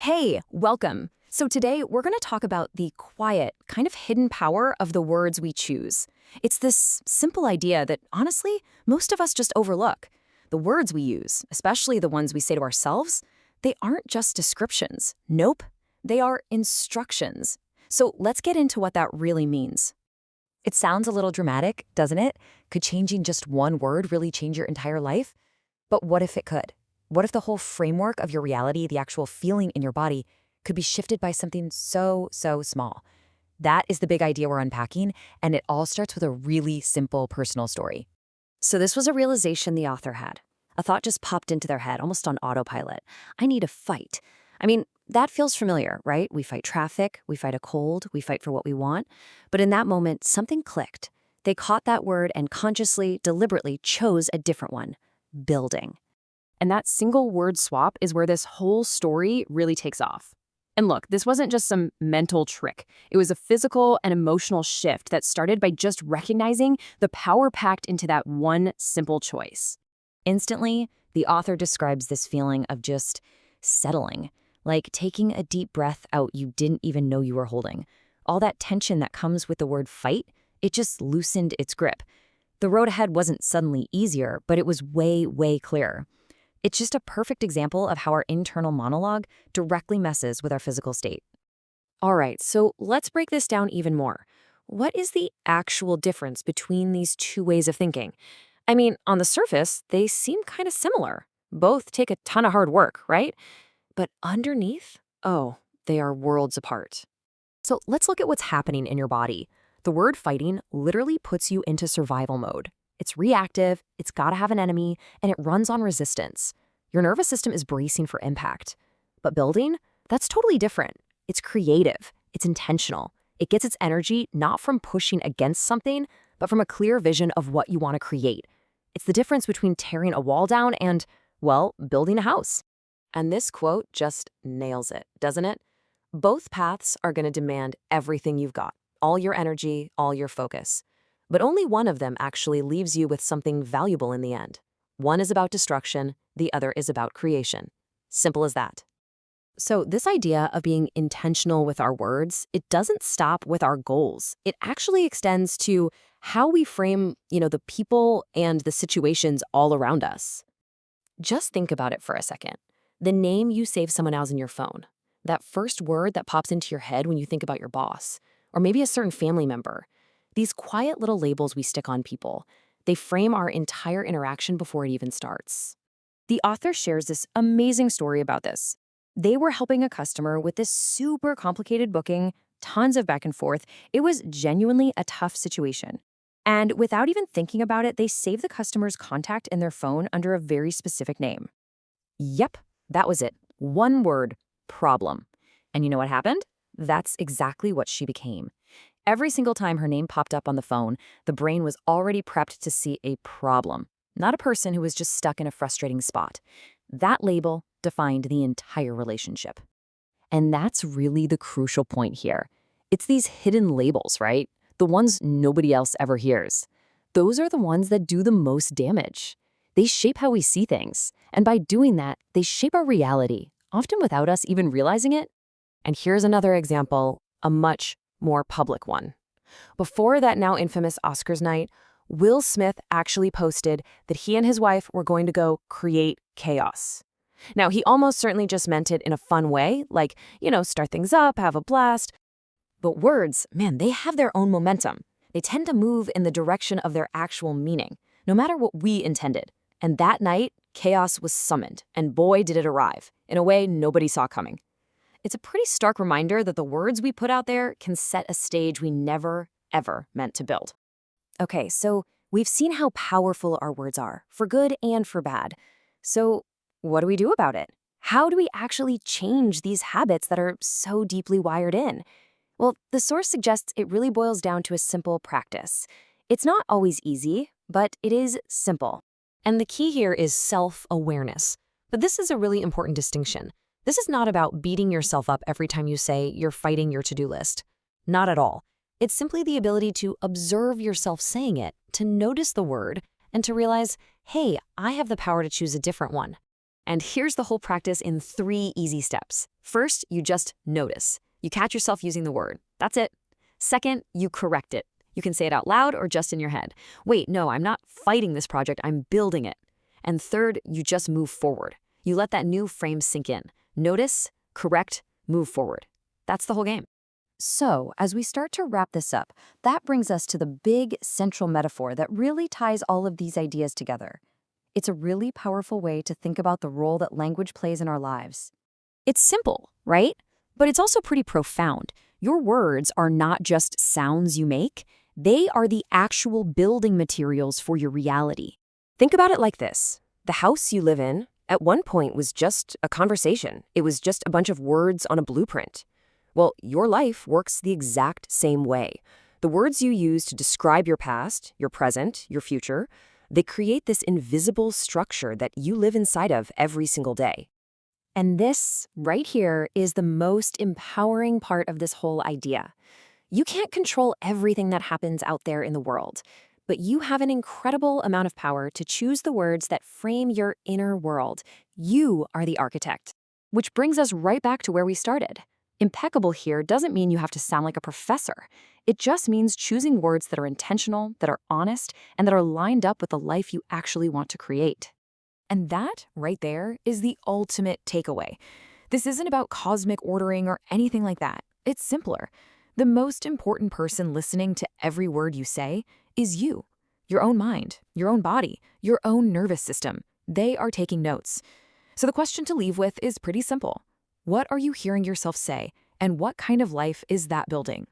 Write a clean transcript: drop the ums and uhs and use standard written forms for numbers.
Hey, welcome. So today we're going to talk about the quiet, kind of hidden power of the words we choose. It's this simple idea that, honestly, most of us just overlook. The words we use, especially the ones we say to ourselves, they aren't just descriptions. Nope, they are instructions. So let's get into what that really means. It sounds a little dramatic, doesn't it? Could changing just one word really change your entire life? But what if it could? What if the whole framework of your reality, the actual feeling in your body, could be shifted by something so small? That is the big idea we're unpacking, and it all starts with a really simple personal story. So this was a realization the author had. A thought just popped into their head, almost on autopilot. I need a fight. I mean, that feels familiar, right? We fight traffic, we fight a cold, we fight for what we want. But in that moment, something clicked. They caught that word and consciously, deliberately chose a different one: building. And that single word swap is where this whole story really takes off. And look, this wasn't just some mental trick. It was a physical and emotional shift that started by just recognizing the power packed into that one simple choice. Instantly, the author describes this feeling of just settling, like taking a deep breath out you didn't even know you were holding. All that tension that comes with the word fight, it just loosened its grip. The road ahead wasn't suddenly easier, but it was way clearer. It's just a perfect example of how our internal monologue directly messes with our physical state. All right, so let's break this down even more. What is the actual difference between these two ways of thinking? I mean, on the surface, they seem kind of similar. Both take a ton of hard work, right? But underneath, oh, they are worlds apart. So let's look at what's happening in your body. The word fighting literally puts you into survival mode. It's reactive, it's got to have an enemy, and it runs on resistance. Your nervous system is bracing for impact. But building, that's totally different. It's creative, it's intentional. It gets its energy not from pushing against something, but from a clear vision of what you want to create. It's the difference between tearing a wall down and, well, building a house. And this quote just nails it, doesn't it? Both paths are going to demand everything you've got, all your energy, all your focus. But only one of them actually leaves you with something valuable in the end. One is about destruction, the other is about creation. Simple as that. So this idea of being intentional with our words, it doesn't stop with our goals. It actually extends to how we frame, the people and the situations all around us. Just think about it for a second. The name you save someone else in your phone, that first word that pops into your head when you think about your boss, or maybe a certain family member. These quiet little labels we stick on people, they frame our entire interaction before it even starts. The author shares this amazing story about this. They were helping a customer with this super complicated booking, tons of back and forth. It was genuinely a tough situation. And without even thinking about it, they saved the customer's contact in their phone under a very specific name. Yep, that was it. One word: problem. And you know what happened? That's exactly what she became. Every single time her name popped up on the phone, the brain was already prepped to see a problem, not a person who was just stuck in a frustrating spot. That label defined the entire relationship. And that's really the crucial point here. It's these hidden labels, right? The ones nobody else ever hears. Those are the ones that do the most damage. They shape how we see things. And by doing that, they shape our reality, often without us even realizing it. And here's another example, a much more public one. Before that now infamous Oscars night, Will Smith actually posted that he and his wife were going to go create chaos. Now, he almost certainly just meant it in a fun way, like, start things up, have a blast. But words, man, they have their own momentum. They tend to move in the direction of their actual meaning, no matter what we intended. And that night, chaos was summoned, and boy, did it arrive, in a way nobody saw coming. It's a pretty stark reminder that the words we put out there can set a stage we never, ever meant to build. Okay, so we've seen how powerful our words are, for good and for bad. So what do we do about it? How do we actually change these habits that are so deeply wired in? Well, the source suggests it really boils down to a simple practice. It's not always easy, but it is simple. And the key here is self-awareness. But this is a really important distinction. This is not about beating yourself up every time you say you're fighting your to-do list. Not at all. It's simply the ability to observe yourself saying it, to notice the word, and to realize, hey, I have the power to choose a different one. And here's the whole practice in 3 easy steps. First, you just notice. You catch yourself using the word. That's it. Second, you correct it. You can say it out loud or just in your head. Wait, no, I'm not fighting this project, I'm building it. And third, you just move forward. You let that new frame sink in. Notice, correct, move forward. That's the whole game. So, as we start to wrap this up, that brings us to the big central metaphor that really ties all of these ideas together. It's a really powerful way to think about the role that language plays in our lives. It's simple, right? But it's also pretty profound. Your words are not just sounds you make, they are the actual building materials for your reality. Think about it like this. The house you live in, at one point, was just a conversation. It was just a bunch of words on a blueprint. Well, your life works the exact same way. The words you use to describe your past, your present, your future, they create this invisible structure that you live inside of every single day. And this, right here, is the most empowering part of this whole idea. You can't control everything that happens out there in the world, but you have an incredible amount of power to choose the words that frame your inner world. You are the architect. Which brings us right back to where we started. Impeccable here doesn't mean you have to sound like a professor. It just means choosing words that are intentional, that are honest, and that are lined up with the life you actually want to create. And that, right there, is the ultimate takeaway. This isn't about cosmic ordering or anything like that. It's simpler. The most important person listening to every word you say is you. Your own mind, your own body, your own nervous system. They are taking notes. So the question to leave with is pretty simple. What are you hearing yourself say, and what kind of life is that building?